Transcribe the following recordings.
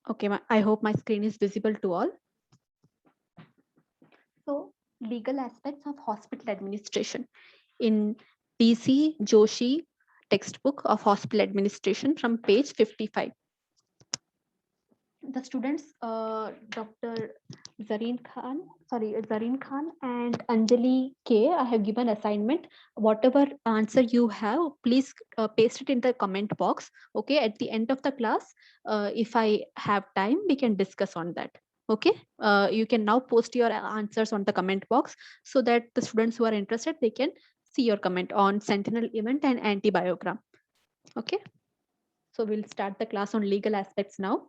Okay, I hope my screen is visible to all. So, legal aspects of hospital administration in PC Joshi textbook of hospital administration from page 55. The students, Dr. Zareen Khan and Anjali K, I have given assignment. Whatever answer you have, please paste it in the comment box. Okay, at the end of the class, if I have time, we can discuss on that. Okay, you can now post your answers on the comment box so that the students who are interested, they can see your comment on Sentinel event and Antibiogram. Okay, so we'll start the class on legal aspects now.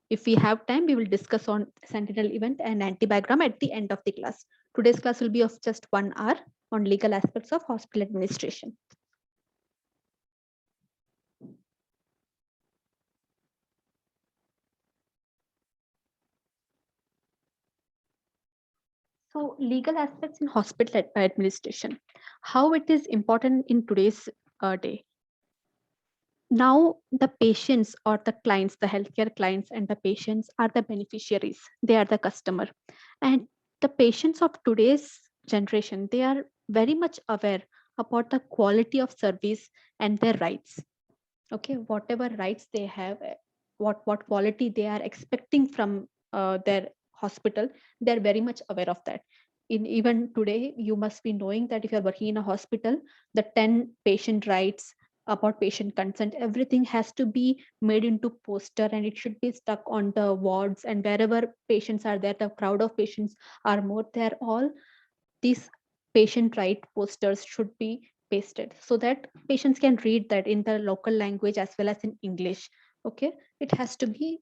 If we have time, we will discuss on Sentinel event and antibiogram at the end of the class. Today's class will be of just 1 hour on legal aspects of hospital administration. So legal aspects in hospital administration, how it is important in today's day. Now the patients or the clients, the healthcare clients and the patients are the beneficiaries. They are the customer. And the patients of today's generation, they are very much aware about the quality of service and their rights. Okay, whatever rights they have, what quality they are expecting from their hospital, they're very much aware of that. In even today, you must be knowing that if you're working in a hospital, the 10 patient rights about patient consent, everything has to be made into poster and it should be stuck on the wards, and wherever patients are there, the crowd of patients are more there, all these patient right posters should be pasted so that patients can read that in the local language as well as in English. Okay, it has to be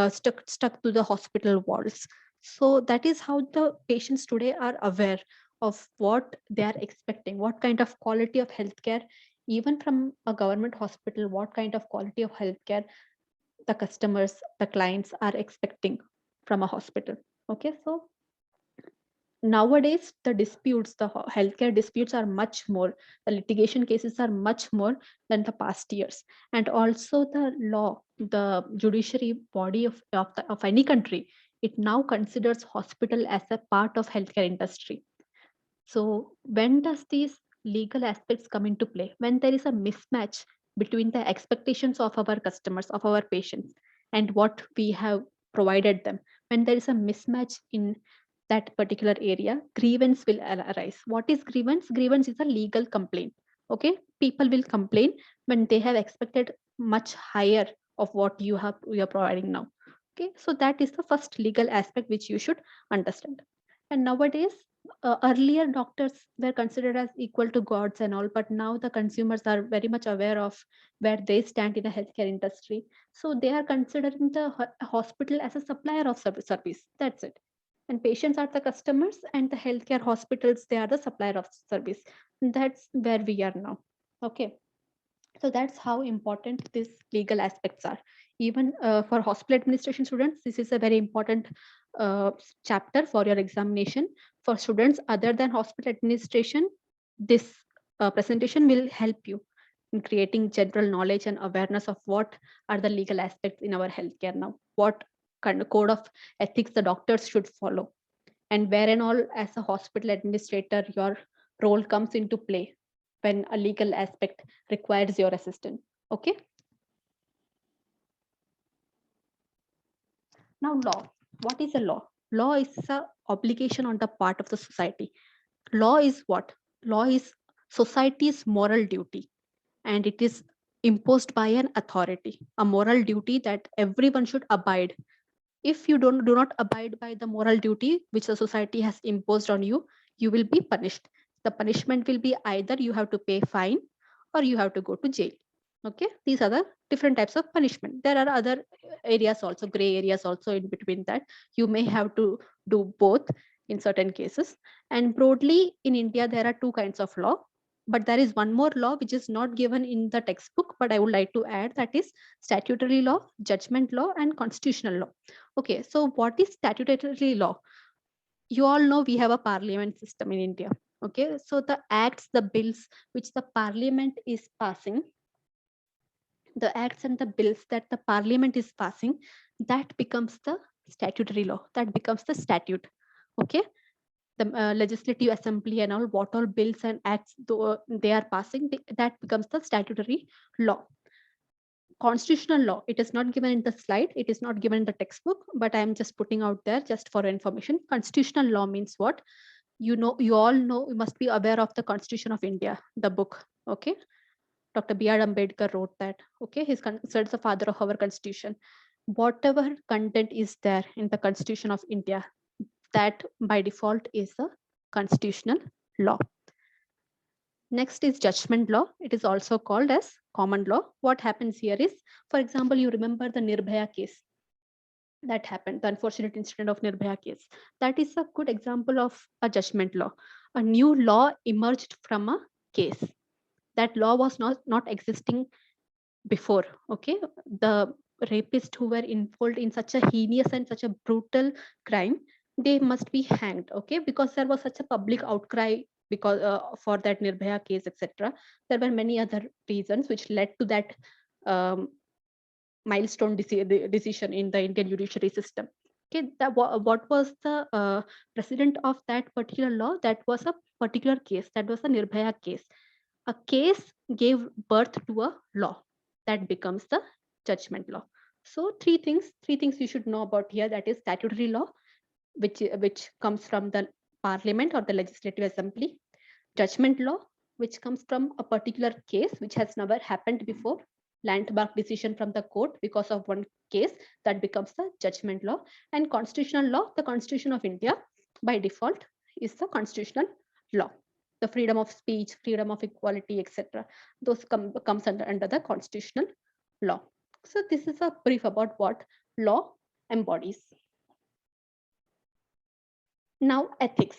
stuck to the hospital walls. So that is how the patients today are aware of what they are expecting, what kind of quality of healthcare, even from a government hospital, what kind of quality of healthcare the customers, the clients are expecting from a hospital. Okay, so nowadays the disputes, the healthcare disputes are much more, the litigation cases are much more than the past years. And also the law, the judiciary body of any country, it now considers hospital as a part of healthcare industry. So when does these legal aspects come into play? When there is a mismatch between the expectations of our customers, of our patients, and what we have provided them. When there is a mismatch in that particular area, grievance will arise. What is grievance? Grievance is a legal complaint. Okay, people will complain when they have expected much higher of what you are providing now. Okay, so that is the first legal aspect which you should understand. And nowadays, earlier doctors were considered as equal to gods and all, but now the consumers are very much aware of where they stand in the healthcare industry. So they are considering the hospital as a supplier of service. That's it. And patients are the customers, and the healthcare hospitals, they are the supplier of service. That's where we are now. Okay, so that's how important these legal aspects are. Even for hospital administration students, this is a very important chapter for your examination. For students other than hospital administration, this presentation will help you in creating general knowledge and awareness of what are the legal aspects in our healthcare now, what kind of code of ethics the doctors should follow, and where and all as a hospital administrator your role comes into play when a legal aspect requires your assistance. Okay, now law. What is a law? Law is a obligation on the part of the society. Law is what? Law is society's moral duty, and it is imposed by an authority, a moral duty that everyone should abide. If you do not abide by the moral duty which the society has imposed on you, you will be punished. The punishment will be either you have to pay fine or you have to go to jail. Okay, these are the different types of punishment. There are other areas also, gray areas also in between that. You may have to do both in certain cases. And broadly in India there are two kinds of law, but there is one more law which is not given in the textbook, but I would like to add, that is statutory law, judgment law, and constitutional law. Okay, so what is statutory law? You all know we have a parliament system in India. Okay, so the acts, the bills which the parliament is passing, the acts and the bills that the parliament is passing, that becomes the statutory law, that becomes the statute. Okay, the legislative assembly and all, what all bills and acts they are passing, that becomes the statutory law. Constitutional law, it is not given in the slide, it is not given in the textbook, but I am just putting out there just for information. Constitutional law means what? You know, you all know, you must be aware of the Constitution of India, the book. Okay, Dr. B.R. Ambedkar wrote that. Okay, he's considered the father of our constitution. Whatever content is there in the Constitution of India, that by default is a constitutional law. Next is judgment law. It is also called as common law. What happens here is, for example, you remember the Nirbhaya case that happened, the unfortunate incident of Nirbhaya case. That is a good example of a judgment law. A new law emerged from a case. That law was not existing before. Okay, the rapists who were involved in such a heinous and such a brutal crime, they must be hanged. Okay, because there was such a public outcry because for that Nirbhaya case, etc. There were many other reasons which led to that um, milestone decision in the Indian judiciary system. Okay, what was the precedent of that particular law? That was a particular case, that was a Nirbhaya case. A case gave birth to a law, that becomes the judgment law. So three things you should know about here, that is statutory law, which comes from the parliament or the legislative assembly. Judgment law, which comes from a particular case which has never happened before, landmark decision from the court because of one case, that becomes the judgment law. And constitutional law, the Constitution of India by default is the constitutional law. The freedom of speech, freedom of equality, etc., those comes under the constitutional law. So this is a brief about what law embodies. Now ethics.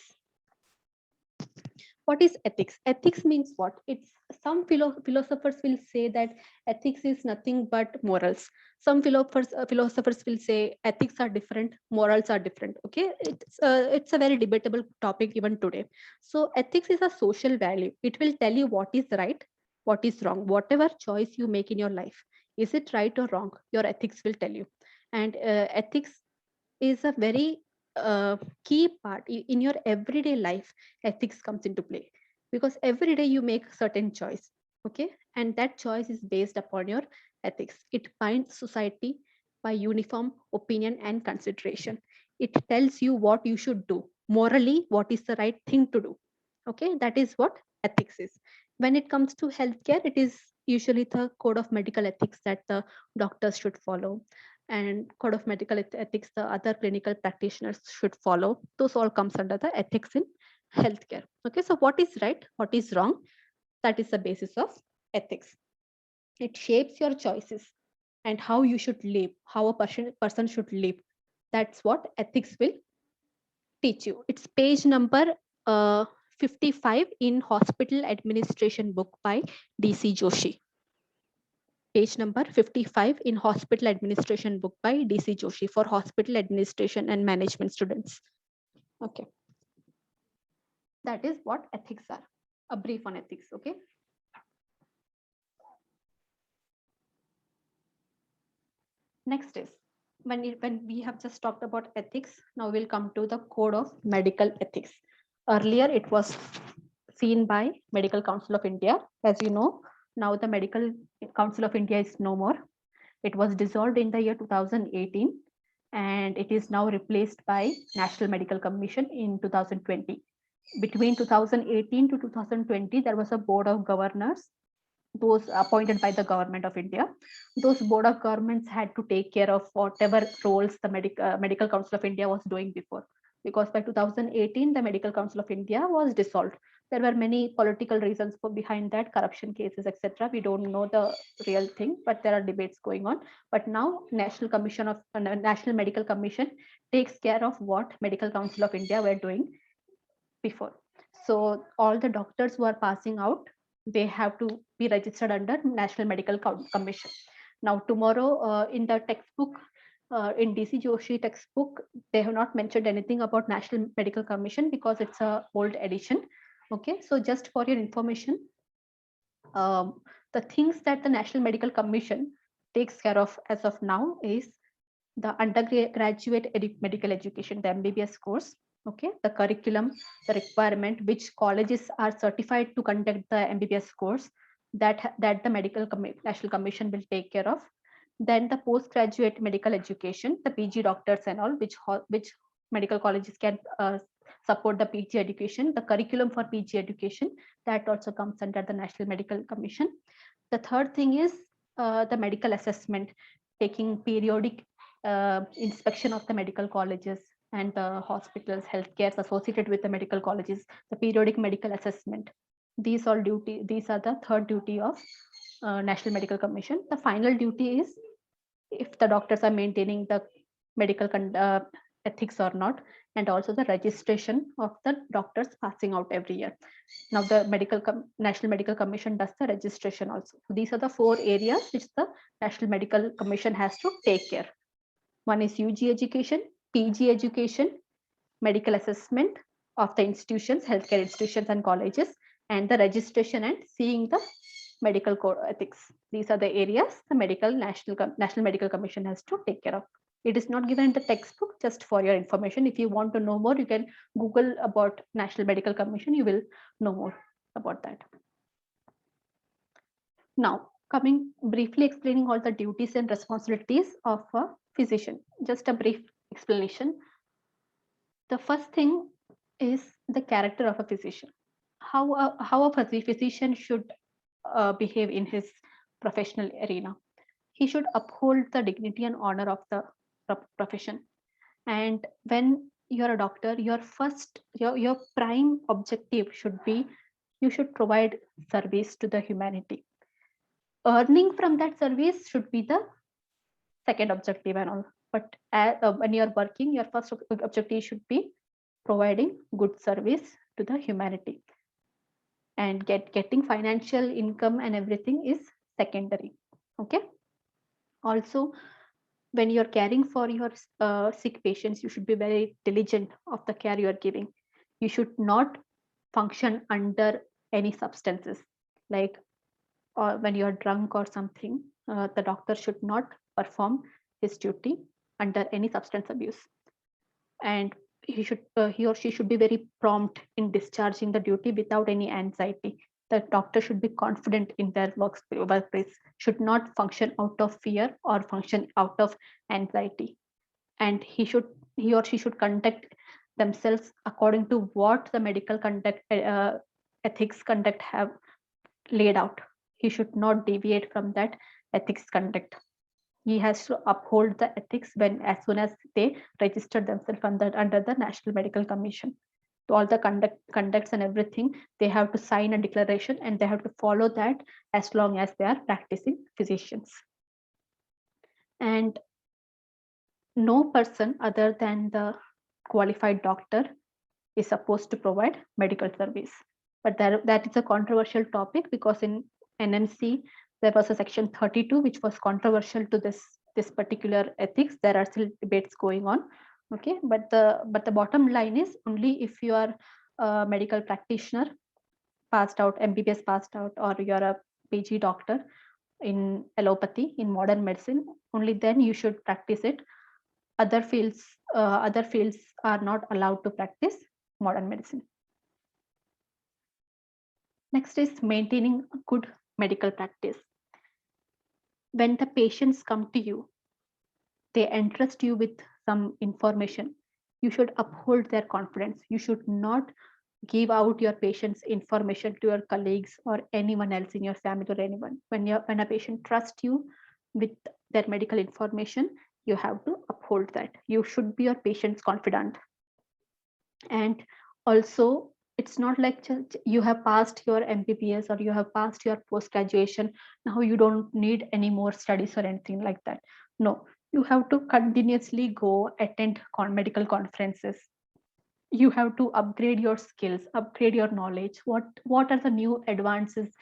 What is ethics? Ethics means what? It's some philosophers will say that ethics is nothing but morals. Some philosophers will say ethics are different, morals are different. Okay, it's a very debatable topic even today. So ethics is a social value. It will tell you what is right, what is wrong. Whatever choice you make in your life, is it right or wrong? Your ethics will tell you. And ethics is a very key part in your everyday life. Ethics comes into play because every day you make certain choice. Okay, and that choice is based upon your ethics. It binds society by uniform opinion and consideration. It tells you what you should do morally, what is the right thing to do. Okay, that is what ethics is. When it comes to healthcare, it is usually the code of medical ethics that the doctors should follow, and code of medical ethics the other clinical practitioners should follow. Those all comes under the ethics in healthcare. Okay, so what is right, what is wrong, that is the basis of ethics. It shapes your choices and how you should live, how a person should live. That's what ethics will teach you. It's page number 55 in Hospital Administration book by DC Joshi. Page number 55 in Hospital Administration book by DC Joshi for hospital administration and management students. Okay, that is what ethics are. A brief on ethics. Okay, next is when we have just talked about ethics, now we'll come to the code of medical ethics. Earlier it was seen by Medical Council of India. As you know, now the Medical Council of India is no more. It was dissolved in the year 2018 and it is now replaced by National Medical Commission in 2020. Between 2018 to 2020, there was a board of governors, those appointed by the government of India. Those board of governments had to take care of whatever roles the Medical Council of India was doing before. Because by 2018, the Medical Council of India was dissolved. There were many political reasons for behind that, corruption cases, etc. We don't know the real thing, but there are debates going on. But now National Medical Commission takes care of what Medical Council of India were doing before. So all the doctors who are passing out, they have to be registered under National Medical Commission. Now tomorrow in the textbook, in DC Joshi textbook, they have not mentioned anything about National Medical Commission because it's a old edition. Okay, so just for your information, The things that the National Medical Commission takes care of as of now is the undergraduate medical education, the MBBS course. Okay, the curriculum, the requirement, which colleges are certified to conduct the MBBS course, that the National Commission will take care of. Then the postgraduate medical education, the PG doctors and all, which medical colleges can support the PG education. The curriculum for PG education, that also comes under the National Medical Commission. The third thing is the medical assessment, taking periodic inspection of the medical colleges and the hospitals, healthcare associated with the medical colleges, the periodic medical assessment. These are the third duty of National Medical Commission. The final duty is if the doctors are maintaining the medical ethics or not, and also the registration of the doctors passing out every year. Now the National Medical Commission does the registration also. So these are the 4 areas which the National Medical Commission has to take care. One is UG education, PG education, medical assessment of the institutions, healthcare institutions and colleges, and the registration and seeing the medical code ethics. These are the areas the National Medical Commission has to take care of. It is not given in the textbook, just for your information. If you want to know more, you can Google about National Medical Commission. You will know more about that. Now, coming briefly explaining all the duties and responsibilities of a physician. Just a brief explanation. The first thing is the character of a physician. How a physician should behave in his professional arena. He should uphold the dignity and honor of the profession. And when you're a doctor, your prime objective should be you should provide service to the humanity. Earning from that service should be the second objective and all. But when you're working, your first objective should be providing good service to the humanity. And getting financial income and everything is secondary. Okay. Also, when you're caring for your sick patients, you should be very diligent of the care you are giving. You should not function under any substances, like when you're drunk or something. The doctor should not perform his duty under any substance abuse, and he or she should be very prompt in discharging the duty without any anxiety. The doctor should be confident in their workplace, should not function out of fear or function out of anxiety. And he or she should conduct themselves according to what the medical ethics conduct have laid out. He should not deviate from that ethics conduct. He has to uphold the ethics as soon as they register themselves under the National Medical Commission. So all the conducts and everything, they have to sign a declaration and they have to follow that as long as they are practicing physicians. And no person other than the qualified doctor is supposed to provide medical service. But that is a controversial topic, because in NMC there was a section 32 which was controversial to this particular ethics. There are still debates going on. Okay, but the bottom line is, only if you are a medical practitioner passed out, MBBS passed out, or you're a PG doctor in allopathy, in modern medicine, only then you should practice it. Other fields are not allowed to practice modern medicine. Next is maintaining a good medical practice. When the patients come to you, they entrust you with some information, you should uphold their confidence. You should not give out your patient's information to your colleagues or anyone else in your family or anyone. When a patient trusts you with their medical information, you have to uphold that. You should be your patient's confidant. And also, it's not like you have passed your MBBS or you have passed your post graduation, now you don't need any more studies or anything like that. No, you have to continuously go attend medical conferences. You have to upgrade your skills, upgrade your knowledge. What are the new advances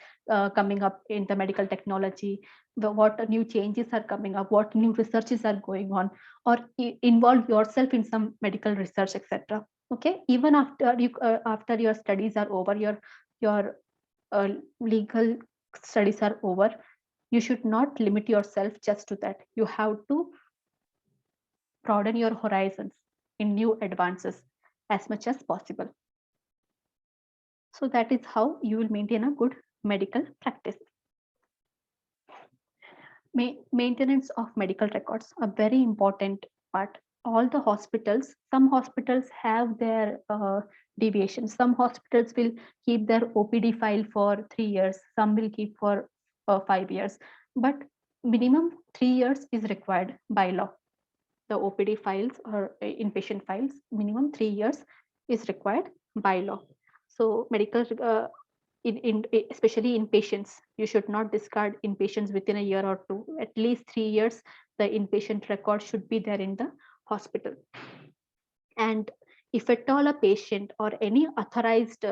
coming up in the medical technology? What new changes are coming up? What new researches are going on? Or involve yourself in some medical research, etc. Okay, even after your studies are over, your legal studies are over, you should not limit yourself just to that. You have to broaden your horizons in new advances as much as possible. So that is how you will maintain a good medical practice. Maintenance of medical records, a very important part. All the hospitals, some hospitals have their deviations. Some hospitals will keep their OPD file for 3 years, some will keep for 5 years, but minimum 3 years is required by law. The OPD files or inpatient files, minimum 3 years is required by law. So medical especially in patients, you should not discard inpatients within a year or two. At least 3 years, the inpatient record should be there in the hospital. And if at all a patient or any authorized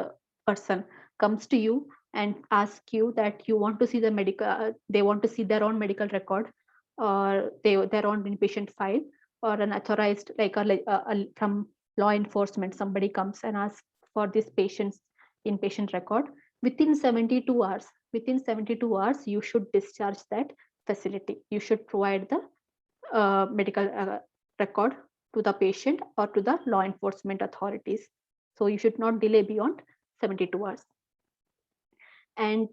person comes to you and asks you that you want to see the medical, they want to see their own medical record or their own inpatient file, or an authorized, like from law enforcement, somebody comes and asks for this patient's inpatient record, within 72 hours, you should discharge that facility. You should provide the medical record to the patient or to the law enforcement authorities. So you should not delay beyond 72 hours. And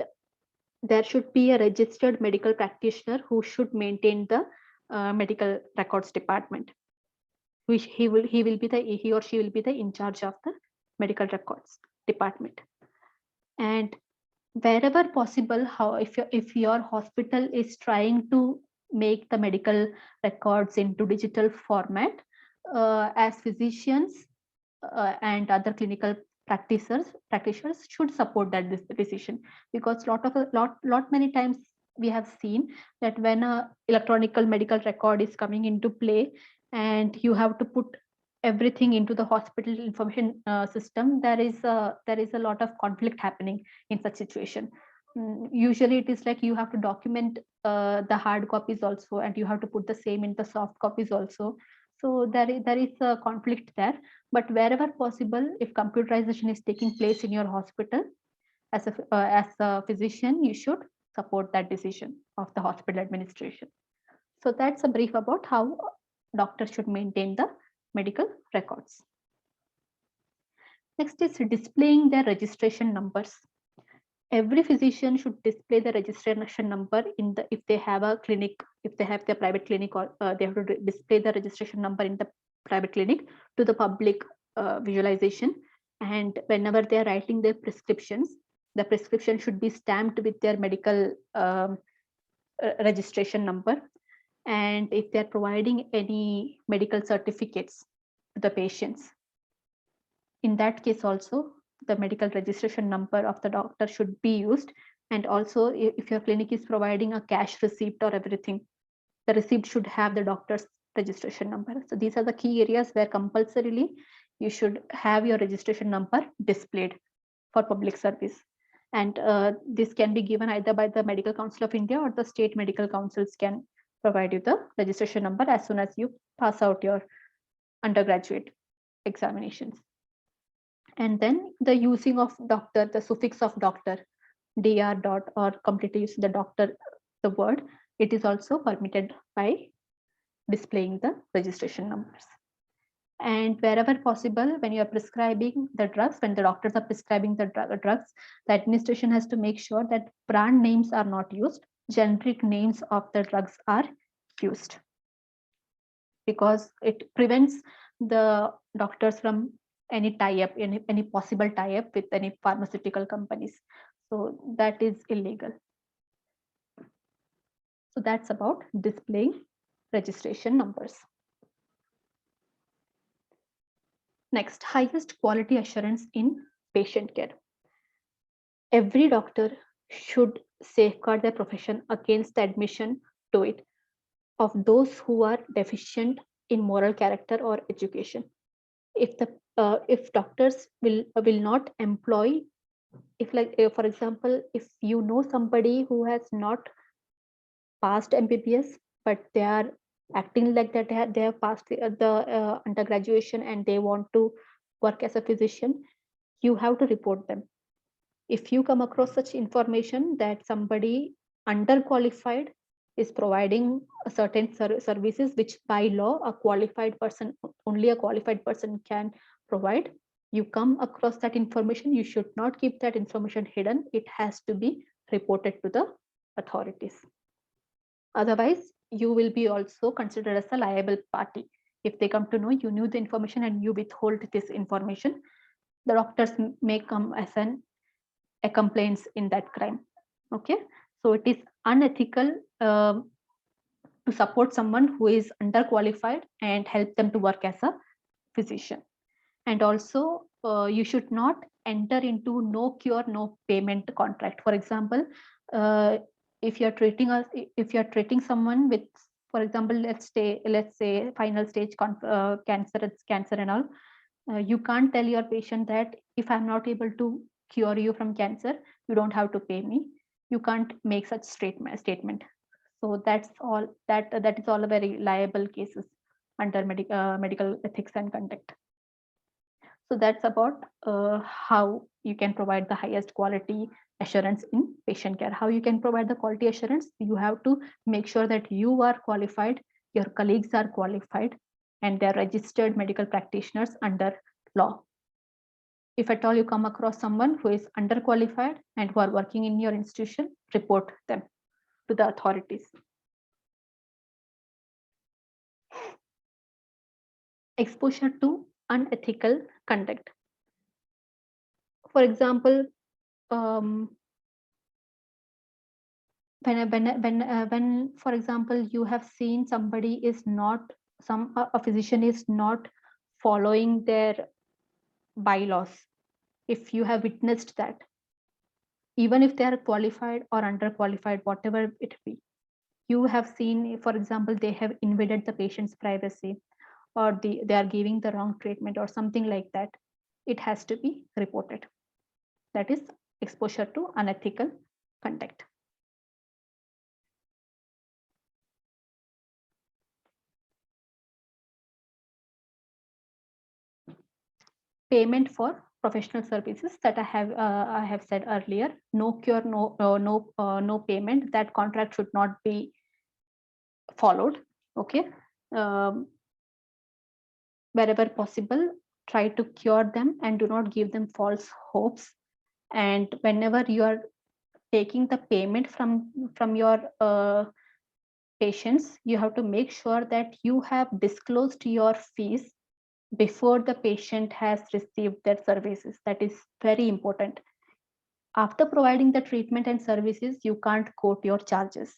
there should be a registered medical practitioner who should maintain the medical records department, which he or she will be the in charge of the medical records department. And wherever possible, if your hospital is trying to make the medical records into digital format, as physicians and other clinical practitioners should support that decision, because lot many times we have seen that when a electronic medical record is coming into play and you have to put everything into the hospital information system, there is a lot of conflict happening in such situation. Usually it is like you have to document the hard copies also, and you have to put the same in the soft copies also. So there is a conflict there. But wherever possible, if computerization is taking place in your hospital, as a physician, you should support that decision of the hospital administration. So that's a brief about how doctors should maintain the medical records. Next is displaying their registration numbers. Every physician should display the registration number in the, if they have a clinic, if they have their private clinic, or they have to display the registration number in the private clinic to the public visualization. And whenever they are writing their prescriptions, the prescription should be stamped with their medical registration number. And if they're providing any medical certificates to the patients, in that case also, the medical registration number of the doctor should be used. And also, if your clinic is providing a cash receipt or everything, the receipt should have the doctor's registration number. So these are the key areas where compulsorily you should have your registration number displayed for public service. And this can be given either by the Medical Council of India, or the state medical councils can provide you the registration number as soon as you pass out your undergraduate examinations. And then the using of doctor, the suffix of doctor, dr dot, or completely using the doctor, the word, it is also permitted by displaying the registration numbers. And wherever possible, when you are prescribing the drugs, when the doctors are prescribing the drugs, the administration has to make sure that brand names are not used, generic names of the drugs are used, because it prevents the doctors from any tie-up, any possible tie-up with any pharmaceutical companies. So that is illegal. So that's about displaying registration numbers. Next, highest quality assurance in patient care. Every doctor should safeguard their profession against the admission to it of those who are deficient in moral character or education. If doctors will not employ, if like for example, if you know somebody who has not passed MBBS, but they are acting like that they have passed the undergraduation and they want to work as a physician, you have to report them. If you come across such information that somebody underqualified is providing a certain services which by law a qualified person, only a qualified person can provide, you come across that information, you should not keep that information hidden. It has to be reported to the authorities. Otherwise, you will be also considered as a liable party. If they come to know you knew the information and you withhold this information, the doctors may come as a complaints in that crime. Okay, so it is unethical to support someone who is underqualified and help them to work as a physician. And also, you should not enter into no cure, no payment contract. For example, if you're treating someone with, for example, let's say final stage cancer and all, you can't tell your patient that if I'm not able to cure you from cancer, you don't have to pay me. You can't make such statement. So that's all. That is all a very liable cases under medical ethics and conduct. So that's about how you can provide the highest quality assurance in patient care. How you can provide the quality assurance? You have to make sure that you are qualified, your colleagues are qualified, and they're registered medical practitioners under law. If at all you come across someone who is underqualified and who are working in your institution, report them to the authorities. Exposure to unethical conduct. For example, when for example you have seen somebody is not a physician is not following their bylaws, if you have witnessed that, even if they are qualified or underqualified, whatever it be, you have seen, for example, they have invaded the patient's privacy, or they are giving the wrong treatment or something like that, it has to be reported. That is exposure to unethical conduct. Payment for professional services that I have said earlier. No cure, no payment. That contract should not be followed. Okay, wherever possible, try to cure them and do not give them false hopes. And whenever you are taking the payment from your patients, you have to make sure that you have disclosed your fees before the patient has received their services. That is very important. After providing the treatment and services, you can't quote your charges.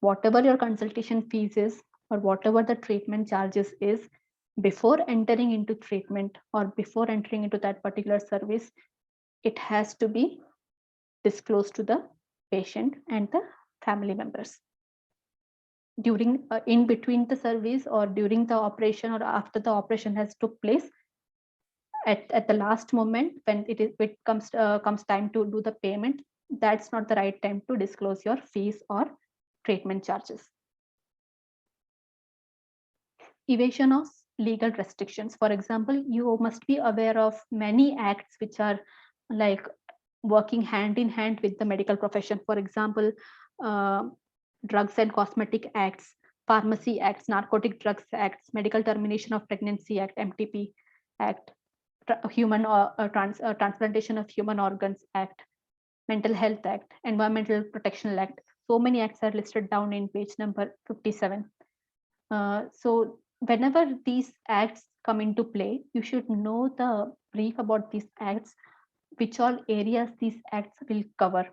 Whatever your consultation fees is, or whatever the treatment charges is, before entering into treatment or before entering into that particular service, it has to be disclosed to the patient and the family members. During in between the service or during the operation or after the operation has took place, at the last moment when it comes time to do the payment, that's not the right time to disclose your fees or treatment charges. Evasion of legal restrictions. For example, you must be aware of many acts which are like working hand in hand with the medical profession. For example, drugs and cosmetic acts, pharmacy acts, narcotic drugs acts, medical termination of pregnancy act, MTP act, human transplantation of human organs act, mental health act, environmental protection act. So many acts are listed down in page number 57. So whenever these acts come into play, you should know the brief about these acts, which all areas these acts will cover.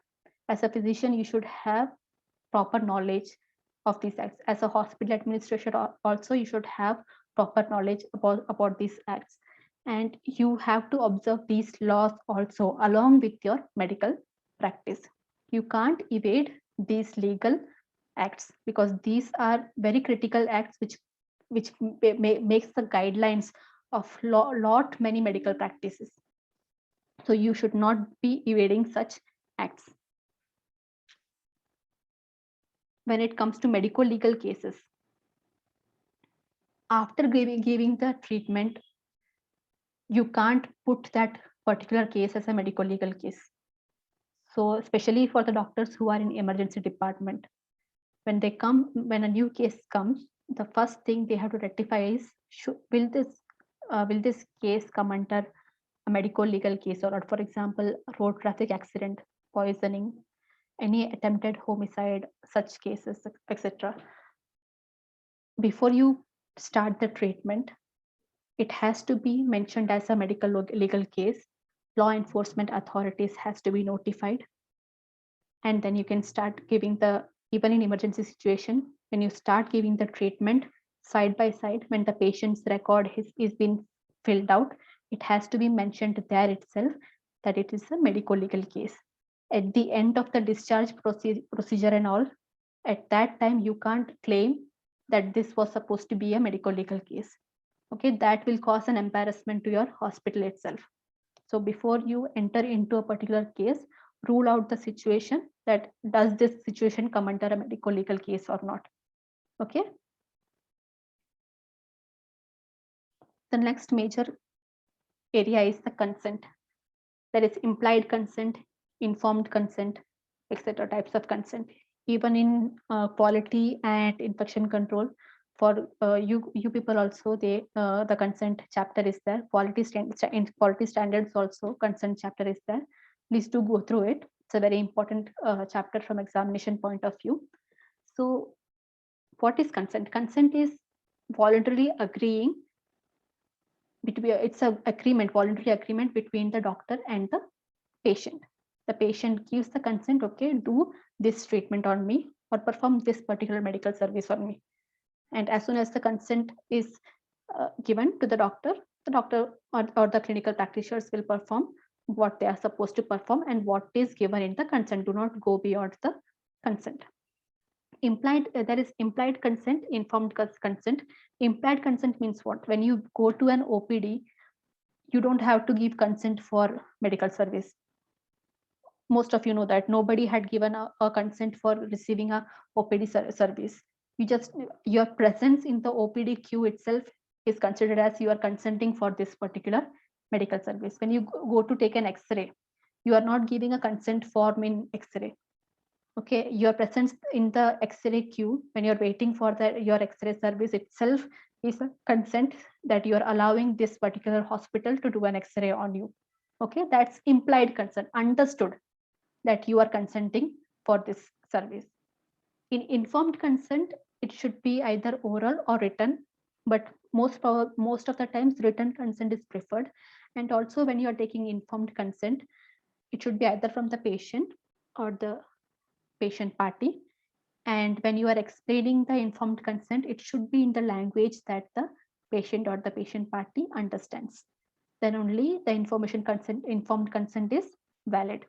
As a physician, you should have proper knowledge of these acts. As a hospital administration also, you should have proper knowledge about these acts. And you have to observe these laws also along with your medical practice. You can't evade these legal acts because these are very critical acts which makes the guidelines of lot many medical practices. So you should not be evading such acts. When it comes to medico-legal cases, after giving the treatment, you can't put that particular case as a medico-legal case. So especially for the doctors who are in emergency department, when they come, when a new case comes, the first thing they have to rectify is, will this case come under a medico-legal case or not? For example, road traffic accident, poisoning, any attempted homicide, such cases, etc. Before you start the treatment, it has to be mentioned as a medical legal case. Law enforcement authorities has to be notified, and then you can start giving the, even in emergency situation, when you start giving the treatment side by side, when the patient's record is been filled out, it has to be mentioned there itself that it is a medical legal case. At the end of the discharge procedure and all, at that time you can't claim that this was supposed to be a medical legal case. Okay, that will cause an embarrassment to your hospital itself. So before you enter into a particular case, rule out the situation, that does this situation come under a medical legal case or not. Okay. The next major area is the consent. There is implied consent, informed consent, etc. types of consent. Even in quality and infection control, for you people also, the consent chapter is there. In quality standards also, consent chapter is there. Please do go through it. It's a very important chapter from examination point of view. So what is consent? Consent is voluntarily agreeing between, it's a agreement, voluntary agreement between the doctor and the patient. The patient gives the consent, okay, do this treatment on me or perform this particular medical service on me. And as soon as the consent is given to the doctor or the clinical practitioners will perform what they are supposed to perform, and what is given in the consent. Do not go beyond the consent. There is implied consent, informed consent. Implied consent means what? When you go to an OPD, you don't have to give consent for medical service. Most of you know that nobody had given a consent for receiving a OPD service. Your presence in the OPD queue itself is considered as you are consenting for this particular medical service. When you go to take an X-ray, you are not giving a consent form in X-ray. Okay, your presence in the X-ray queue when you're waiting for your X-ray service itself is a consent that you are allowing this particular hospital to do an X-ray on you. Okay, that's implied consent, understood that you are consenting for this service. In informed consent, it should be either oral or written, but most of the times written consent is preferred. And also when you are taking informed consent, it should be either from the patient or the patient party. And when you are explaining the informed consent, it should be in the language that the patient or the patient party understands. Then only the informed consent is valid.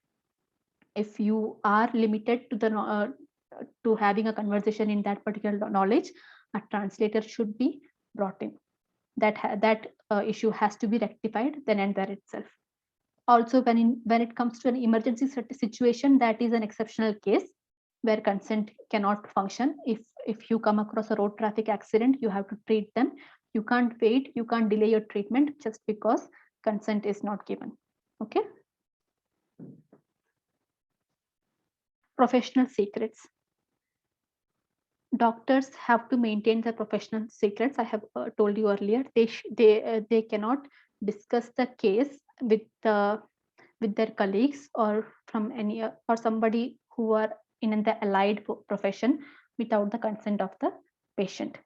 If you are limited to having a conversation in that particular knowledge, a translator should be brought in. That issue has to be rectified then and there itself. Also, when it comes to an emergency situation, that is an exceptional case where consent cannot function. If you come across a road traffic accident, you have to treat them. You can't wait, you can't delay your treatment just because consent is not given. Okay. Professional secrets. Doctors have to maintain their professional secrets. I have told you earlier, they cannot discuss the case with their colleagues or from any or somebody who are in the allied profession without the consent of the patient.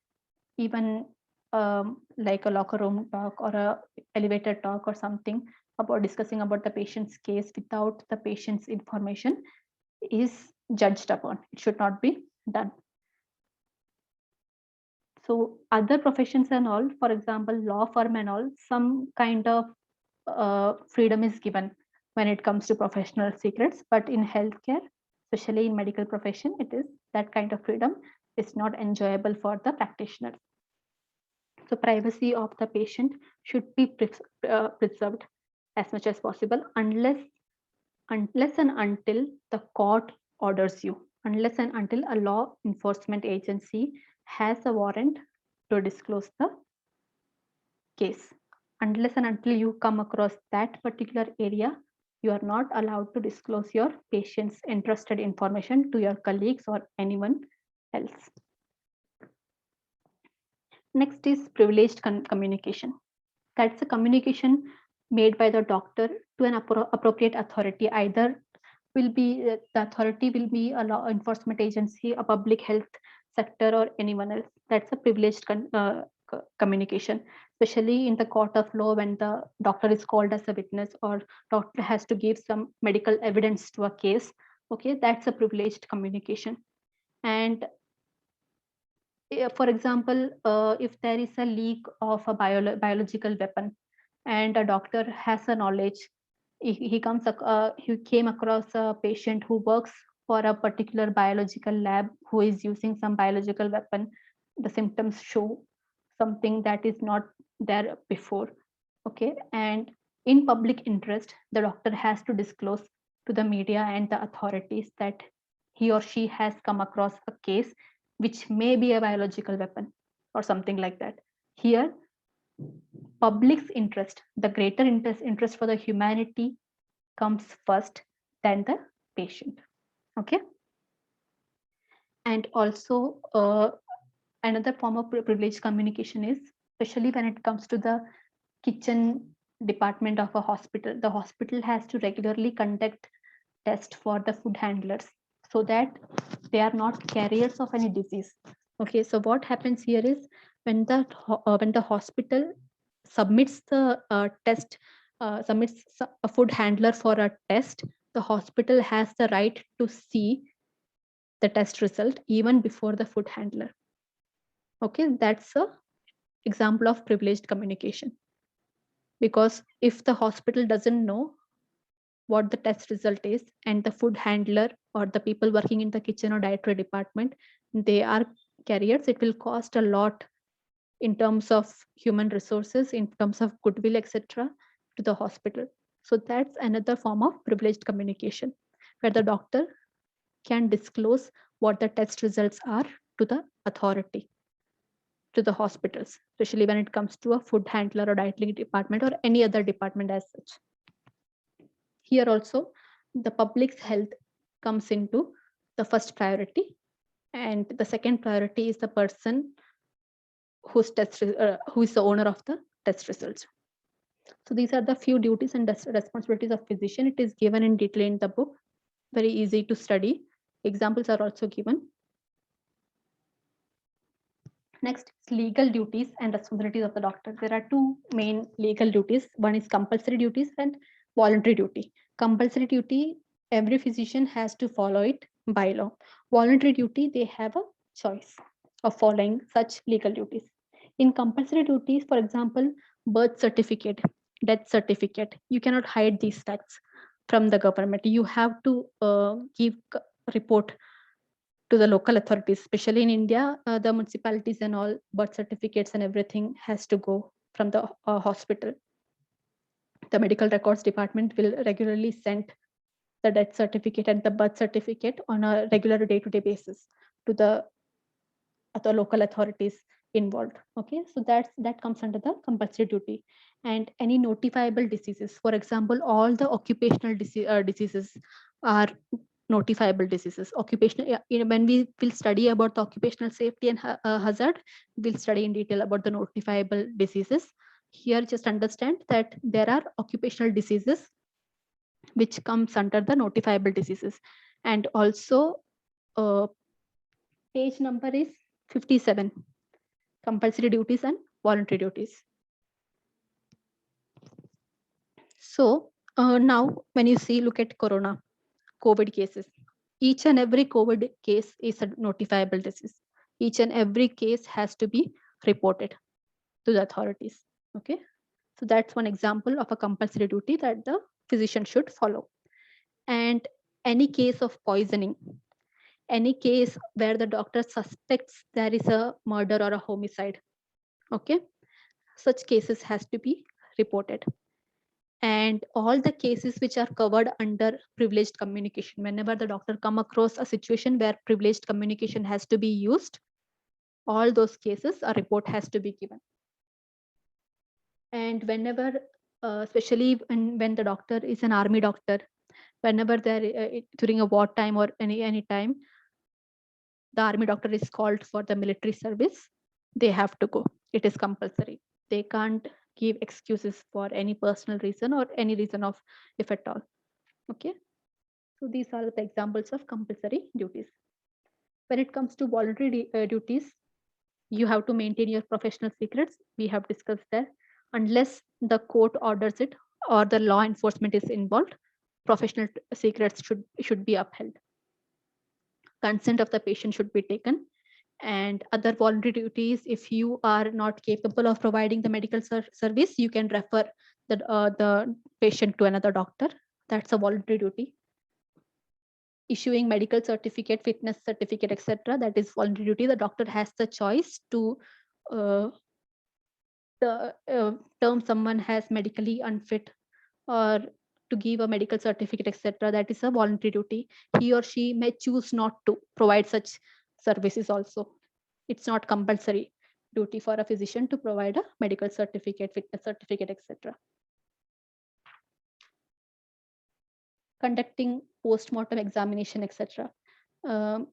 Even like a locker room talk or a elevator talk or something about discussing about the patient's case without the patient's information is judged upon. It should not be done. So other professions and all, for example, law firm and all, some kind of freedom is given when it comes to professional secrets, but in healthcare, especially in medical profession, it is that kind of freedom is not enjoyable for the practitioner. So privacy of the patient should be preserved as much as possible unless and until the court orders you, unless and until a law enforcement agency has a warrant to disclose the case. Unless and until you come across that particular area, You are not allowed to disclose your patient's entrusted information to your colleagues or anyone else. Next is privileged communication. That's a communication made by the doctor to an appropriate authority. Either will be the authority will be a law enforcement agency, a public health sector, or anyone else. That's a privileged communication, especially in the court of law when the doctor is called as a witness or doctor has to give some medical evidence to a case. Okay, that's a privileged communication. And for example, if there is a leak of a biological weapon and a doctor has a knowledge, he came across a patient who works for a particular biological lab who is using some biological weapon. The symptoms show something that is not there before. Okay, and in public interest, the doctor has to disclose to the media and the authorities that he or she has come across a case which may be a biological weapon or something like that. Here, public's interest, the greater interest for the humanity comes first than the patient. Okay. And also, another form of privileged communication is, especially when it comes to the kitchen department of a hospital. The hospital has to regularly conduct tests for the food handlers so that they are not carriers of any disease. Okay, so what happens here is when the hospital submits the test, submits a food handler for a test, the hospital has the right to see the test result even before the food handler. Okay, that's a example of privileged communication. Because if the hospital doesn't know what the test result is and the food handler or the people working in the kitchen or dietary department, they are carriers, it will cost a lot in terms of human resources, in terms of goodwill, etc., to the hospital. So that's another form of privileged communication where the doctor can disclose what the test results are to the authority, to the hospitals, especially when it comes to a food handler or dietary department or any other department as such. Here also, the public's health comes into the first priority, and the second priority is the person who is the owner of the test results. So these are the few duties and responsibilities of physician. It is given in detail in the book, very easy to study. Examples are also given. Next, legal duties and responsibilities of the doctor. There are two main legal duties. One is compulsory duties and voluntary duty. Compulsory duty, every physician has to follow it by law. Voluntary duty, they have a choice of following such legal duties. In compulsory duties, for example, birth certificate, death certificate, you cannot hide these facts from the government. You have to give report to the local authorities, especially in India, the municipalities and all birth certificates and everything has to go from the hospital. The medical records department will regularly send the death certificate and the birth certificate on a regular day-to-day basis to the local authorities involved. Okay, so that comes under the compulsory duty. And any notifiable diseases, for example, all the occupational diseases are notifiable diseases. Occupational, when we will study about the occupational safety and hazard, we'll study in detail about the notifiable diseases. Here, just understand that there are occupational diseases which comes under the notifiable diseases. And also, page number is 57, compulsory duties and voluntary duties. So now when you see, look at Corona, COVID cases, each and every COVID case is a notifiable disease. Each and every case has to be reported to the authorities. Okay, so that's one example of a compulsory duty that the physician should follow. And any case of poisoning, any case where the doctor suspects there is a murder or a homicide, okay, such cases has to be reported. And all the cases which are covered under privileged communication, whenever the doctor come across a situation where privileged communication has to be used, all those cases a report has to be given. And whenever especially when the doctor is an army doctor. Whenever they're during a war time or any time, the army doctor is called for the military service, they have to go. It is compulsory. They can't give excuses for any personal reason or any reason of, if at all. Okay. So these are the examples of compulsory duties. When it comes to voluntary duties, you have to maintain your professional secrets. We have discussed that. Unless the court orders it or the law enforcement is involved, professional secrets should be upheld. Consent of the patient should be taken. And other voluntary duties, if you are not capable of providing the medical service, you can refer the patient to another doctor. That's a voluntary duty. Issuing medical certificate, fitness certificate, etc., that is voluntary duty. The doctor has the choice to uh, term someone has medically unfit, or to give a medical certificate, etc. That is a voluntary duty. He or she may choose not to provide such services also. It's not compulsory duty for a physician to provide a medical certificate, fitness certificate, etc. Conducting post-mortem examination, etc. Um,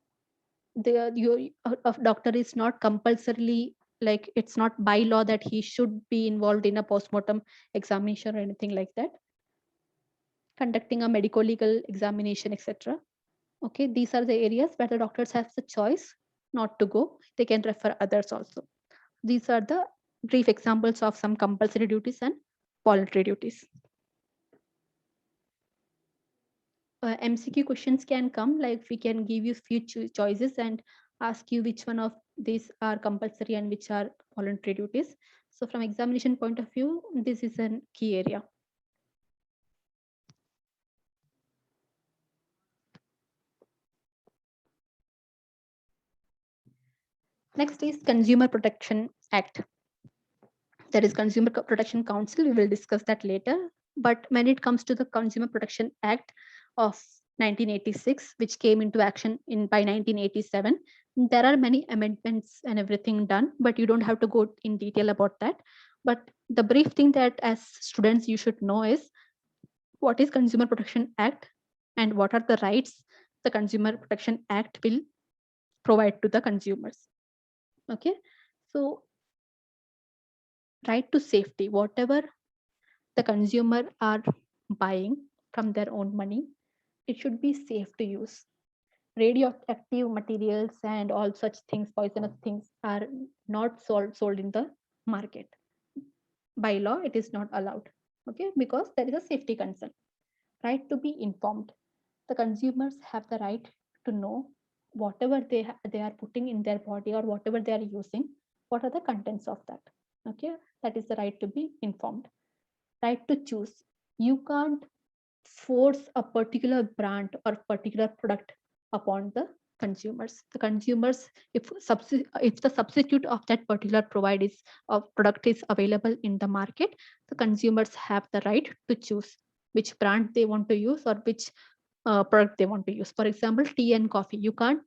a doctor is not compulsorily, like, it's not by law that he should be involved in a post-mortem examination or anything like that. Conducting a medico-legal examination, etc. Okay, these are the areas where the doctors have the choice not to go. They can refer others also. These are the brief examples of some compulsory duties and voluntary duties. MCQ questions can come, like we can give you few choices and ask you which one of these are compulsory and which are voluntary duties. So from examination point of view, this is a key area. Next is Consumer Protection Act. There is Consumer Protection Council. We will discuss that later. But when it comes to the Consumer Protection Act of 1986, which came into action by 1987, there are many amendments and everything done, but you don't have to go in detail about that. But the brief thing that as students you should know is what is Consumer Protection Act and what are the rights the Consumer Protection Act will provide to the consumers. Okay, so right to safety, whatever the consumer are buying from their own money, it should be safe to use. Radioactive materials and all such things, poisonous things, are not sold in the market. By law, it is not allowed. Okay, because there is a safety concern. Right to be informed. The consumers have the right to know whatever they are putting in their body or whatever they are using, what are the contents of that. Okay, that is the right to be informed. Right to choose. You can't force a particular brand or particular product upon the consumers. The consumers, if the substitute of that particular product is available in the market, the consumers have the right to choose which brand they want to use or which product they want to use. For example, tea and coffee. You can't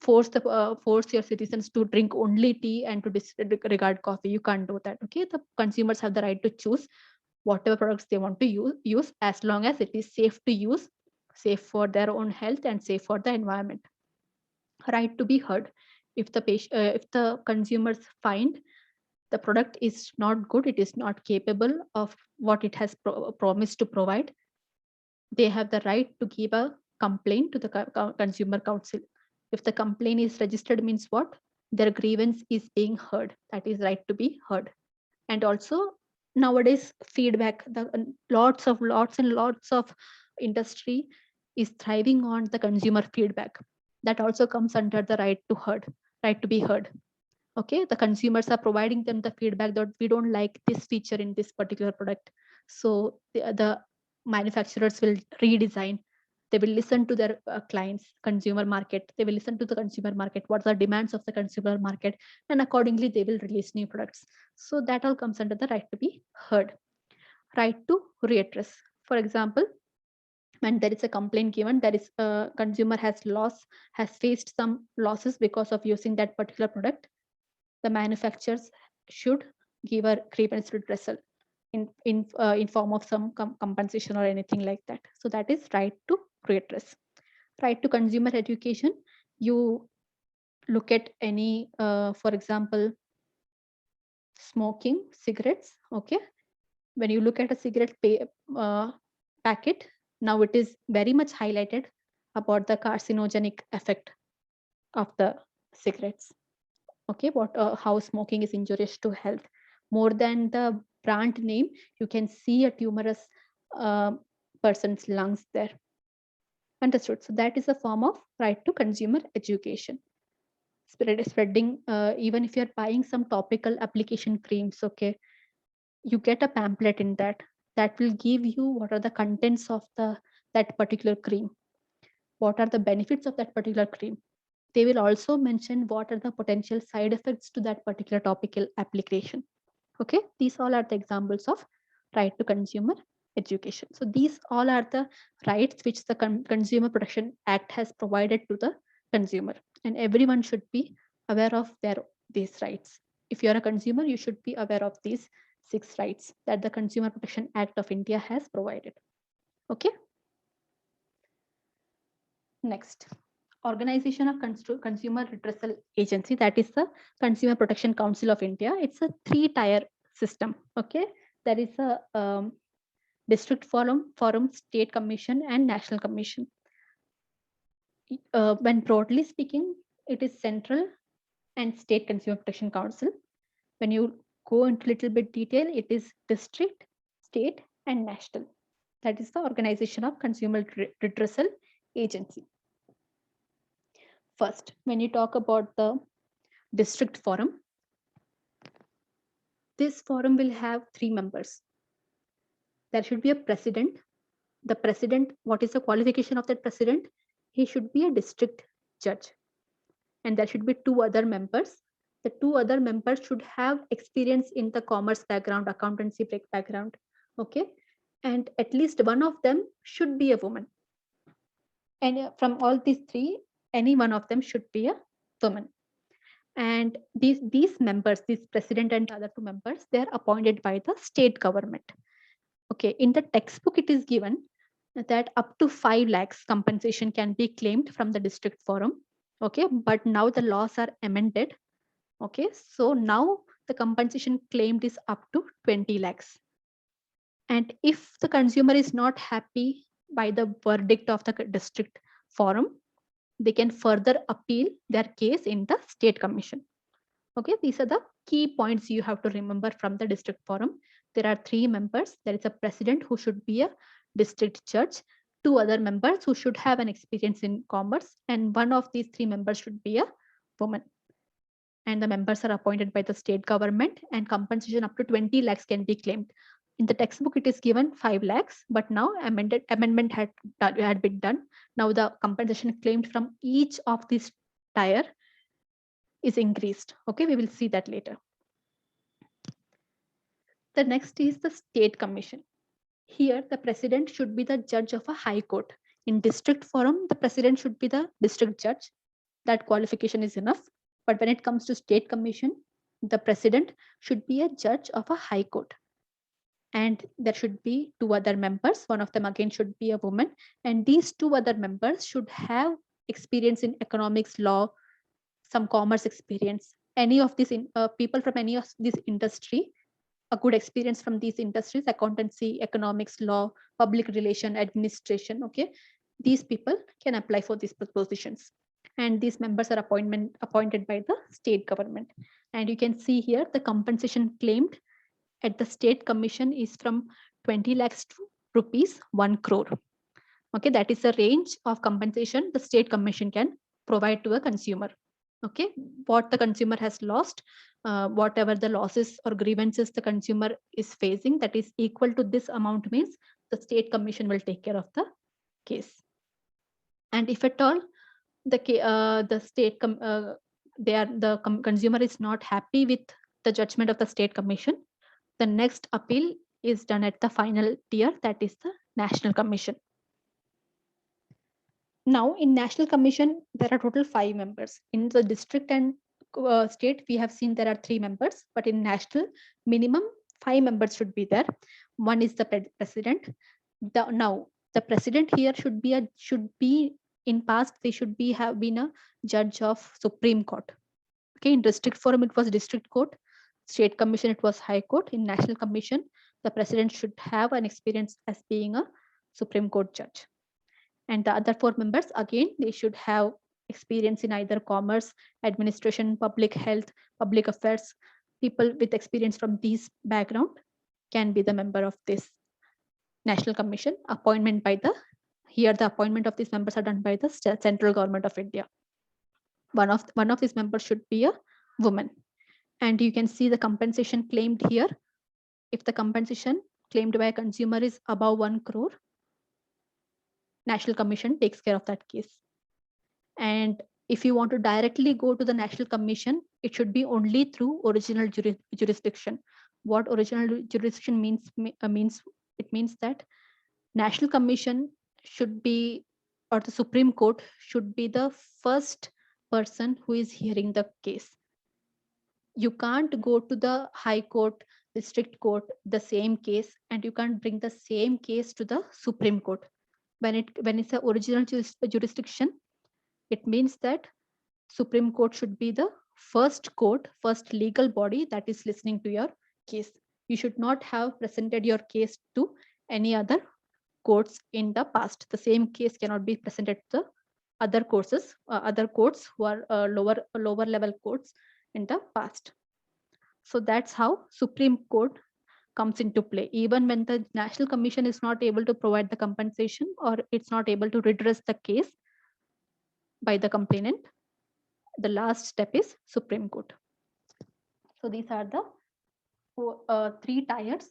force your citizens to drink only tea and to disregard coffee. You can't do that. Okay, the consumers have the right to choose whatever products they want to use as long as it is safe to use, safe for their own health and safe for the environment. Right to be heard. If the consumers find the product is not good, it is not capable of what it has promised to provide, they have the right to give a complaint to the consumer council. If the complaint is registered, means what? Their grievance is being heard. That is right to be heard. And also nowadays feedback, the lots and lots of industry is thriving on the consumer feedback. That also comes under the right to be heard. Okay, the consumers are providing them the feedback that we don't like this feature in this particular product, so the manufacturers will redesign. They will listen to their clients, consumer market. They will listen to the consumer market, what are the demands of the consumer market, and accordingly they will release new products. So that all comes under the right to be heard. Right to redress. For example, when there is a complaint given, there is a consumer has faced some losses because of using that particular product, the manufacturers should give a grievance redressal. in form of some compensation or anything like that. So that is right to redress. Right to consumer education, you look at any, for example, smoking cigarettes. Okay, when you look at a cigarette packet, now it is very much highlighted about the carcinogenic effect of the cigarettes. Okay, what how smoking is injurious to health. More than the brand name, you can see a tumorous uh, person's lungs there. Understood. So that is a form of right to consumer education. Spreading, even if you're buying some topical application creams, okay, you get a pamphlet in that will give you what are the contents of that particular cream, what are the benefits of that particular cream. They will also mention what are the potential side effects to that particular topical application. Okay, these all are the examples of right to consumer education. So these all are the rights which the Consumer Protection Act has provided to the consumer, and everyone should be aware of these rights. If you are a consumer, you should be aware of these 6 rights that the Consumer Protection Act of India has provided. Okay. Next, Organization of Consumer Redressal Agency, that is the Consumer Protection Council of India. It's a 3-tier system. Okay, there is a district forum, state commission, and national commission. When broadly speaking, it is central and state consumer protection council. When you go into little bit detail, it is district, state, and national. That is the Organization of Consumer Redressal Agency. First, when you talk about the district forum, this forum will have 3 members. There should be a president. The president, what is the qualification of that president? He should be a district judge. And there should be 2 other members. The 2 other members should have experience in the commerce background, accountancy background. Okay. And at least one of them should be a woman. And from all these 3, any one of them should be a woman. And these members, this president and the other 2 members, they are appointed by the state government. Okay, in the textbook it is given that up to 5 lakhs compensation can be claimed from the district forum. Okay, but now the laws are amended. Okay, so now the compensation claimed is up to 20 lakhs. And if the consumer is not happy by the verdict of the district forum, they can further appeal their case in the state commission. Okay, these are the key points you have to remember from the district forum. There are 3 members. There is a president who should be a district judge, 2 other members who should have an experience in commerce, and one of these 3 members should be a woman. And the members are appointed by the state government, and compensation up to 20 lakhs can be claimed. In the textbook, it is given 5 lakhs, but now amendment had been done. Now the compensation claimed from each of these tier is increased. Okay, we will see that later. The next is the state commission. Here, the president should be the judge of a high court. In district forum, the president should be the district judge. That qualification is enough. But when it comes to state commission, the president should be a judge of a high court. And there should be 2 other members. One of them again should be a woman. And these 2 other members should have experience in economics, law, some commerce experience. Any of these people from any of this industry, a good experience from these industries, accountancy, economics, law, public relation, administration. Okay, these people can apply for these positions. And these members are appointed by the state government. And you can see here the compensation claimed at the state commission is from 20 lakhs to rupees 1 crore. Okay, that is the range of compensation the state commission can provide to a consumer. Okay, what the consumer has lost, whatever the losses or grievances the consumer is facing, that is equal to this amount, means the state commission will take care of the case. And if at all the state consumer is not happy with the judgment of the state commission, the next appeal is done at the final tier, that is the national commission. Now, in national commission, there are total 5 members. In the district and state, we have seen there are 3 members, but in national, minimum 5 members should be there. One is the president. Now the president here should be in past they should be have been a judge of Supreme Court. Okay, in district forum it was district court, state commission it was high court. In national commission, the president should have an experience as being a Supreme Court judge. And the other 4 members, again, they should have experience in either commerce, administration, public health, public affairs. People with experience from these background can be the member of this national commission. Appointment by the appointment of these members are done by the central government of India. One of these members should be a woman. And you can see the compensation claimed here. If the compensation claimed by a consumer is above 1 crore, National Commission takes care of that case. And if you want to directly go to the National Commission, it should be only through original jurisdiction. What original jurisdiction means it means that National Commission should be, or the Supreme Court should be the first person who is hearing the case. You can't go to the High Court, District Court, the same case, and you can't bring the same case to the Supreme Court. When it's an original jurisdiction, it means that Supreme Court should be the first court, first legal body that is listening to your case. You should not have presented your case to any other courts in the past. The same case cannot be presented to the other courts who are lower level courts in the past. So that's how Supreme Court comes into play. Even when the National Commission is not able to provide the compensation or it's not able to redress the case by the complainant, the last step is Supreme Court. So these are the 3 tiers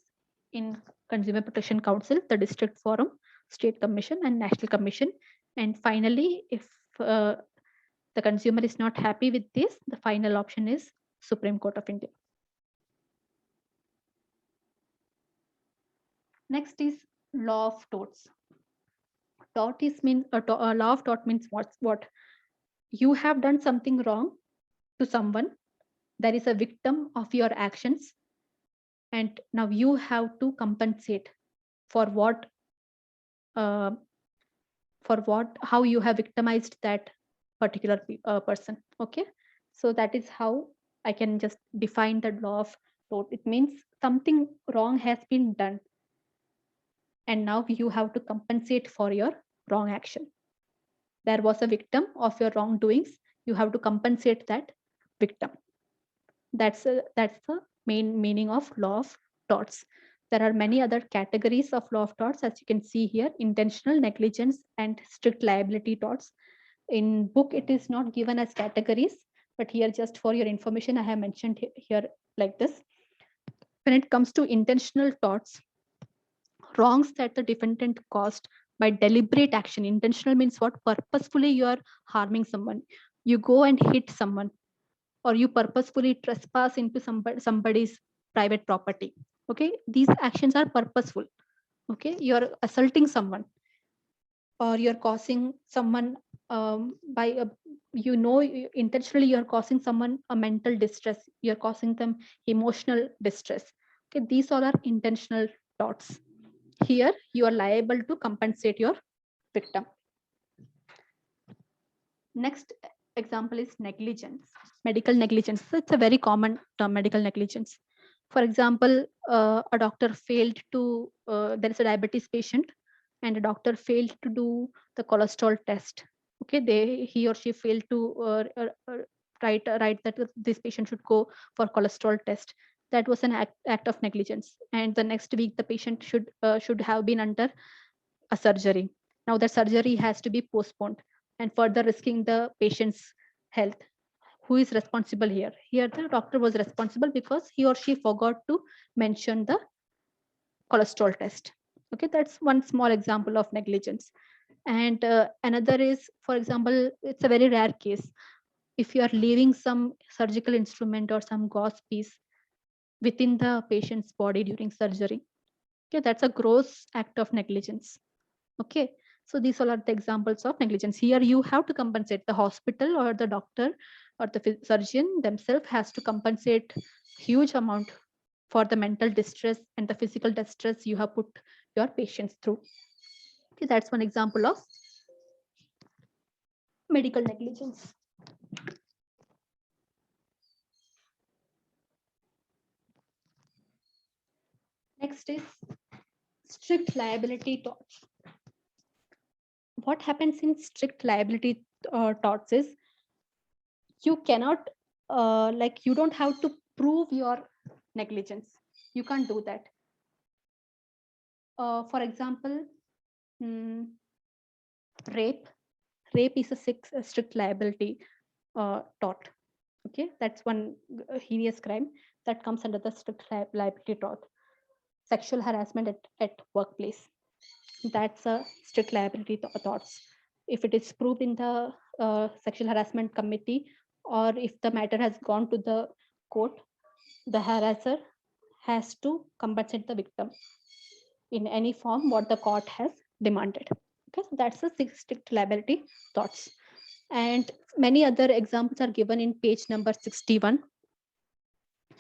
in Consumer Protection Council: the District Forum, State Commission, and National Commission. And finally, if the consumer is not happy with this, the final option is Supreme Court of India. Next is law of torts. Law of tort means what? You have done something wrong to someone. There is a victim of your actions, and now you have to compensate for how you have victimized that particular person. Okay, so that is how I can just define the law of tort. It means something wrong has been done, and now you have to compensate for your wrong action. There was a victim of your wrongdoings. You have to compensate that victim. That's the main meaning of law of torts. There are many other categories of law of torts, as you can see here: intentional, negligence, and strict liability torts. In book, it is not given as categories, but here, just for your information, I have mentioned here like this. When it comes to intentional torts, wrongs that the defendant caused by deliberate action. Intentional means what? Purposefully you are harming someone. You go and hit someone, or you purposefully trespass into somebody's private property. Okay, these actions are purposeful. Okay, you're assaulting someone, or you're causing someone intentionally you're causing someone a mental distress, you're causing them emotional distress. Okay, these all are intentional torts. Here you are liable to compensate your victim. Next example is negligence, medical negligence. So it's a very common term, medical negligence. For example, a doctor failed to, there is a diabetes patient, and a doctor failed to do the cholesterol test. Okay, he or she failed to write that this patient should go for cholesterol test. That was an act of negligence. And the next week, the patient should have been under a surgery. Now the surgery has to be postponed, and further risking the patient's health. Who is responsible here? Here the doctor was responsible because he or she forgot to mention the cholesterol test. Okay, that's one small example of negligence. And another is, for example, it's a very rare case. If you are leaving some surgical instrument or some gauze piece within the patient's body during surgery, okay, that's a gross act of negligence. Okay, so these all are the examples of negligence. Here you have to compensate. The hospital or the doctor or the surgeon themselves has to compensate huge amount for the mental distress and the physical distress you have put your patients through. Okay, that's one example of medical negligence. Next is strict liability torts. What happens in strict liability torts is you cannot, like, you don't have to prove your negligence. You can't do that. For example, rape. Rape is a strict liability tort. Okay, that's one heinous crime that comes under the strict liability tort. Sexual harassment at workplace, that's a strict liability torts. If it is proved in the sexual harassment committee, or if the matter has gone to the court, the harasser has to compensate the victim in any form what the court has demanded. Okay, so that's the strict liability torts. And many other examples are given in page number 61.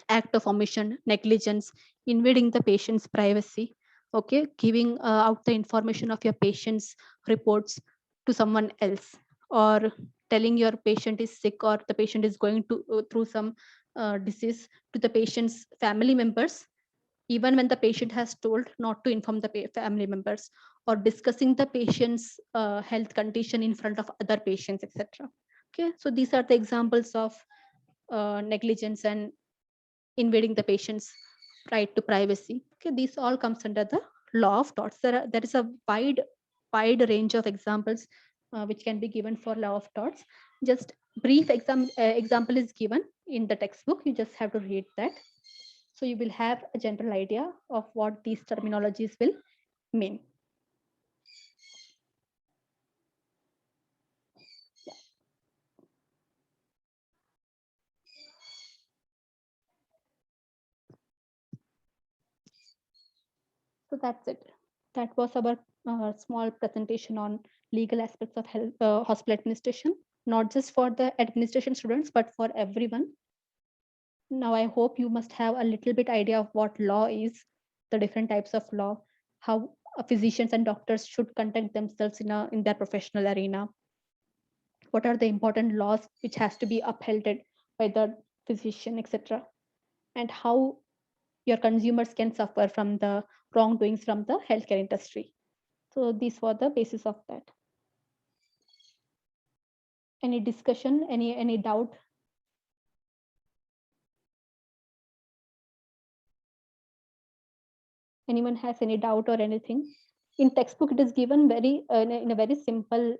Act of omission, negligence, invading the patient's privacy, okay, giving out the information of your patient's reports to someone else, or telling your patient is sick or the patient is going to through some disease to the patient's family members, even when the patient has told not to inform the family members, or discussing the patient's health condition in front of other patients, etc. Okay, so these are the examples of negligence and invading the patient's right to privacy. Okay, these all comes under the law of torts. There is a wide range of examples which can be given for law of torts. Just brief example is given in the textbook. You just have to read that. So you will have a general idea of what these terminologies will mean. Yeah. So that's it. That was our small presentation on legal aspects of health, hospital administration, not just for the administration students, but for everyone. Now, I hope you must have a little bit idea of what law is, the different types of law, how physicians and doctors should conduct themselves in their professional arena. What are the important laws which has to be upheld by the physician, etc., and how your consumers can suffer from the wrongdoings from the healthcare industry. So these were the basis of that. Any discussion, any doubt? Anyone has any doubt or anything? In textbook, it is given very in a very simple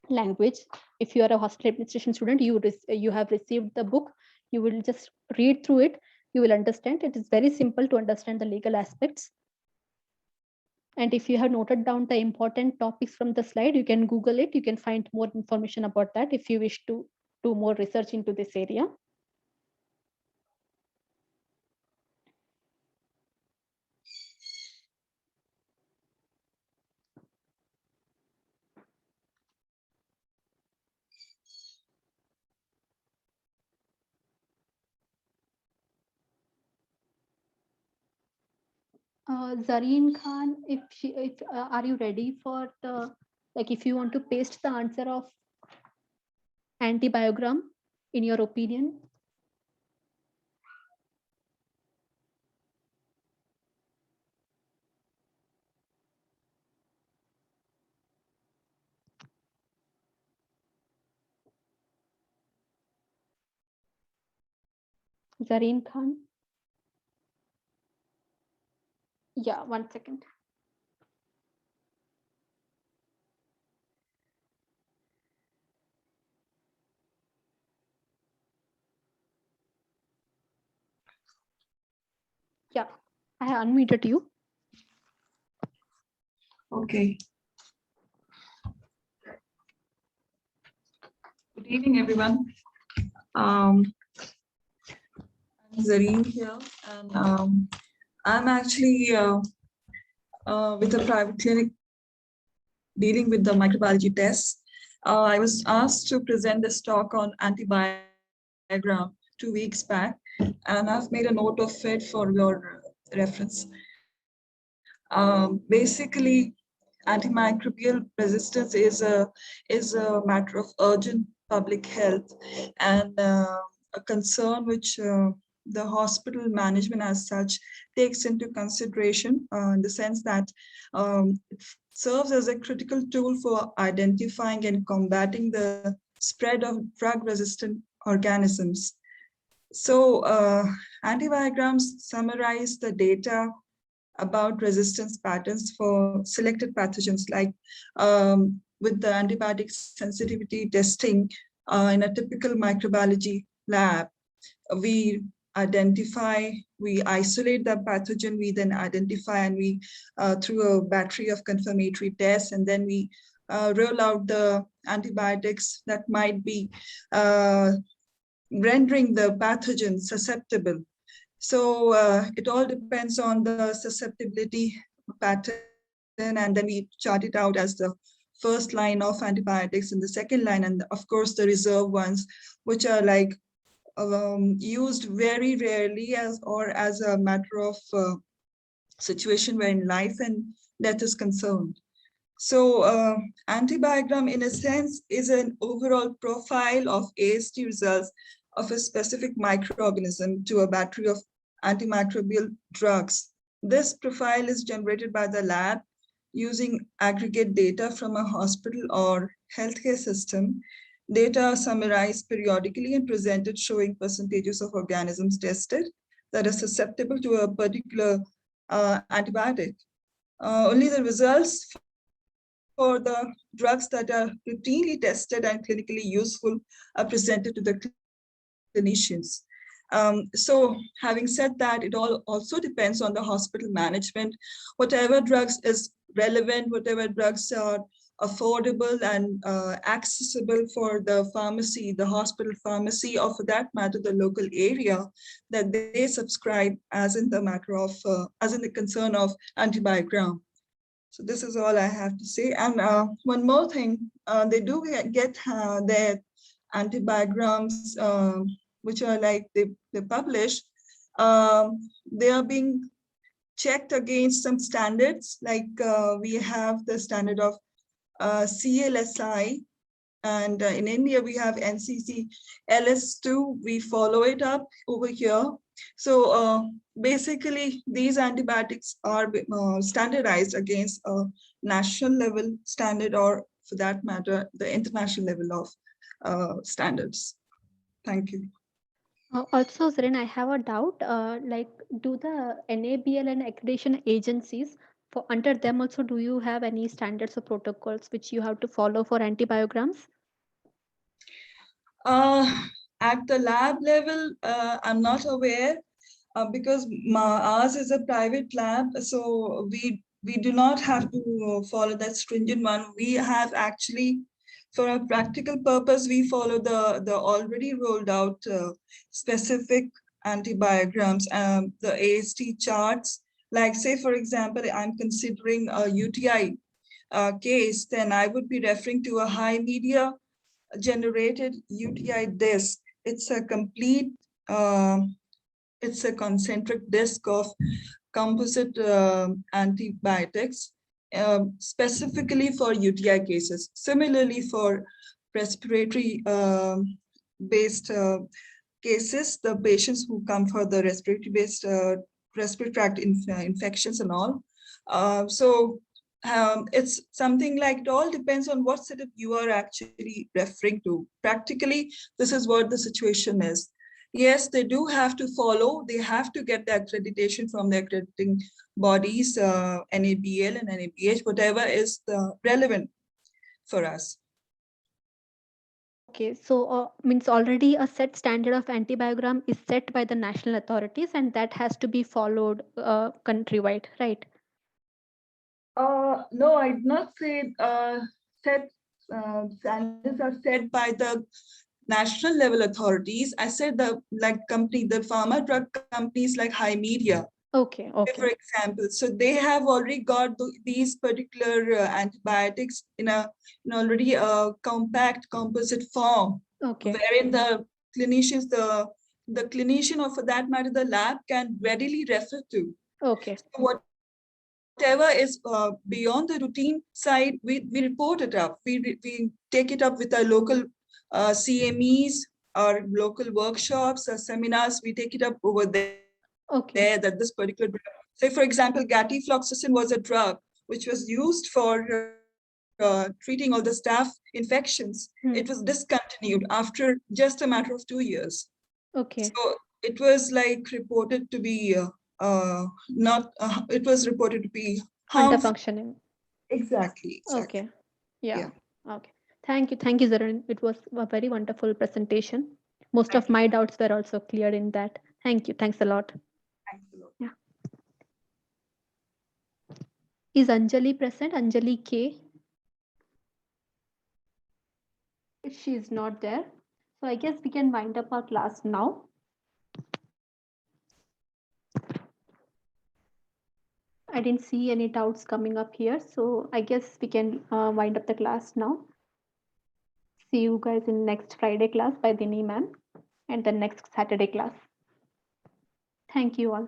language. If you are a hospital administration student, you have received the book, you will just read through it, you will understand. It is very simple to understand the legal aspects. And if you have noted down the important topics from the slide, you can Google it. You can find more information about that if you wish to do more research into this area. Zareen Khan, if are you ready for the, like, if you want to paste the answer of antibiogram in your opinion? Zareen Khan? Yeah, 1 second. Yeah, I unmuted you. Okay. Good evening, everyone. I'm Zareen here, and I'm actually with a private clinic dealing with the microbiology tests. I was asked to present this talk on antibiogram 2 weeks back, and I've made a note of it for your reference. Basically, antimicrobial resistance is a matter of urgent public health and a concern which the hospital management as such takes into consideration in the sense that it serves as a critical tool for identifying and combating the spread of drug-resistant organisms. So, antibiograms summarize the data about resistance patterns for selected pathogens, like with the antibiotic sensitivity testing in a typical microbiology lab. We identify, we isolate the pathogen, we then identify, and we through a battery of confirmatory tests, and then we roll out the antibiotics that might be rendering the pathogen susceptible. So it all depends on the susceptibility pattern, and then we chart it out as the first line of antibiotics and the second line, and of course the reserve ones, which are like used very rarely as a matter of situation wherein life and death is concerned. So antibiogram in a sense is an overall profile of AST results of a specific microorganism to a battery of antimicrobial drugs. This profile is generated by the lab using aggregate data from a hospital or healthcare system. Data are summarized periodically and presented showing percentages of organisms tested that are susceptible to a particular antibiotic. Only the results for the drugs that are routinely tested and clinically useful are presented to the clinicians. So having said that, it all also depends on the hospital management. Whatever drugs is relevant, whatever drugs are affordable and accessible for the pharmacy, the hospital pharmacy, or for that matter, the local area that they subscribe as in the matter of, as in the concern of antibiogram. So this is all I have to say. And one more thing, they do get their antibiograms, which are like they publish. They are being checked against some standards, like we have the standard of CLSI, and in India we have NCC LS2. We follow it up over here. So basically, these antibiotics are standardized against a national level standard, or for that matter, the international level of standards. Thank you. Also, Zaren, I have a doubt. Like, do the NABL and accreditation agencies, for under them also, do you have any standards or protocols which you have to follow for antibiograms? At the lab level, I'm not aware because ours is a private lab, so we do not have to follow that stringent one. We have actually, for a practical purpose, we follow the already rolled out specific antibiograms, the AST charts. Like say, for example, I'm considering a UTI case, then I would be referring to a high media generated UTI disk. It's a complete, it's a concentric disk of composite antibiotics, specifically for UTI cases. Similarly, for respiratory based cases, the patients who come for the respiratory based respiratory tract infections and all. It's something like it all depends on what setup you are actually referring to. Practically, this is what the situation is. Yes, they do have to follow, they have to get the accreditation from the accrediting bodies, NABL and NABH, whatever is the relevant for us. Okay, so means already a set standard of antibiogram is set by the national authorities, and that has to be followed countrywide, right? No, I did not say set standards are set by the national level authorities. I said the like company, the pharma drug companies like High Media. Okay, okay. For example, so they have already got these particular antibiotics in a already a compact composite form, Okay. wherein the clinicians, the the clinician or for that matter, the lab can readily refer to. Okay. So whatever is beyond the routine side, we report it up. We take it up with our local CMEs, our local workshops, or seminars. We take it up over there that this particular drug. Say, for example, gatifloxacin was a drug which was used for treating all the staph infections. It was discontinued after just a matter of 2 years. So Okay. it was like reported to be not. It was reported to be harmful. Under-functioning. Exactly. Okay. Yeah. Yeah. Okay. Thank you. Thank you, Zarun. It was a very wonderful presentation. Most Thank of you. my doubts were also cleared in that. Thank you. Thanks a lot. Thanks a lot. Yeah. Is Anjali present? Anjali K. If she is not there, so I guess we can wind up our class now. I didn't see any doubts coming up here, so I guess we can wind up the class now. See you guys in next Friday class by Dini ma'am and the next Saturday class. Thank you all.